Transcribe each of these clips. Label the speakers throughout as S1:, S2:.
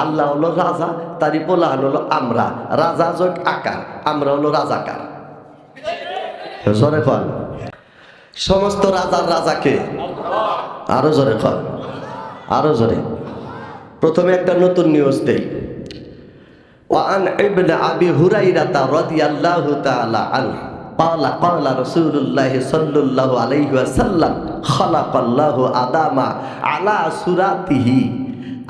S1: আল্লাহ হলো রাজা, তারই পোলা হলো আমরা। রাজা যোগ আকার, আমরা হলো রাজাকার। জোরে কন, সমস্ত রাজার রাজাকে। আরো জোরে কন, আরো জোরে। প্রথমে একটা নতুন নিউজ দেই। ওয়ান ইবনে আবি হুরাইরাতা রাদিয়াল্লাহু তাআলা আনহু ক্বালা ক্বালা রাসূলুল্লাহ সাল্লাল্লাহু আলাইহি ওয়াসাল্লাম খালাকাল্লাহু আদামা আলা সুরাতিহি।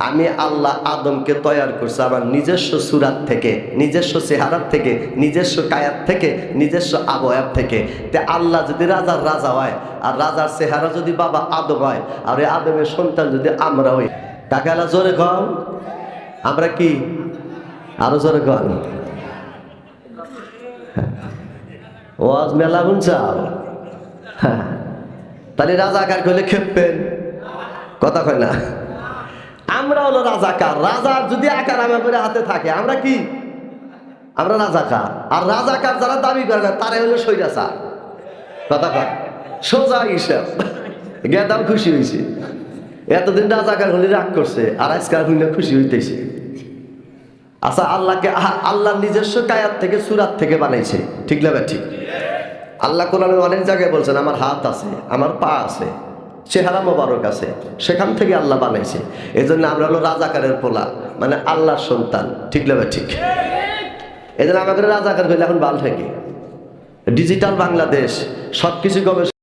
S1: আমি আল্লাহ আদমকে তৈয়ার করছি আমার নিজস্ব সুরাত থেকে, নিজস্ব চেহারার থেকে, নিজস্ব কায়াত থেকে, নিজস্ব আবয়াব থেকে। তে আল্লাহ যদি রাজার রাজা হয়, আর রাজার চেহারা যদি বাবা আদম হয়, আর এই আদমের সন্তান যদি আমরা হই, তাকে আল্লাহ জোরে কন আমরা কি? আরো জোরে কন। ওয়াজ মেলা শুনছাও? তাহলে রাজাকার কইলে খেপবেন, কথা কয় না। আমরা হলো রাজাকার। রাজার যদি আকার আমাদের হাতে থাকে, আমরা কি? আমরা রাজাকার। আর রাজাকার যারা দাবি করে না, তারাই হলো স্বৈরাচার, কথা কয়। সোজা হিসাব। গেদাম খুশি হয়েছে, এতদিন রাজাকার হলে রাগ করছে, আর আজকাল হইলে খুশি হইতেছে। আচ্ছা, আল্লাহকে আল্লাহ নিজস্ব কায়াত থেকে সুরাত থেকে বানাইছে, ঠিক না? ঠিক। আল্লাহ কোরআনে অনেক জায়গায় বলছেন আমার হাত আছে, আমার পা আছে, চেহারা মোবারক আছে, সেখান থেকে আল্লাহ বানাইছে। এই জন্য আমরা হলো রাজাকারের পোলা, মানে আল্লাহর সন্তান, ঠিক না? ঠিক। এই জন্য আমাদের রাজাকার হইলে এখন বাল থেকে ডিজিটাল বাংলাদেশ সবকিছু গবেষণা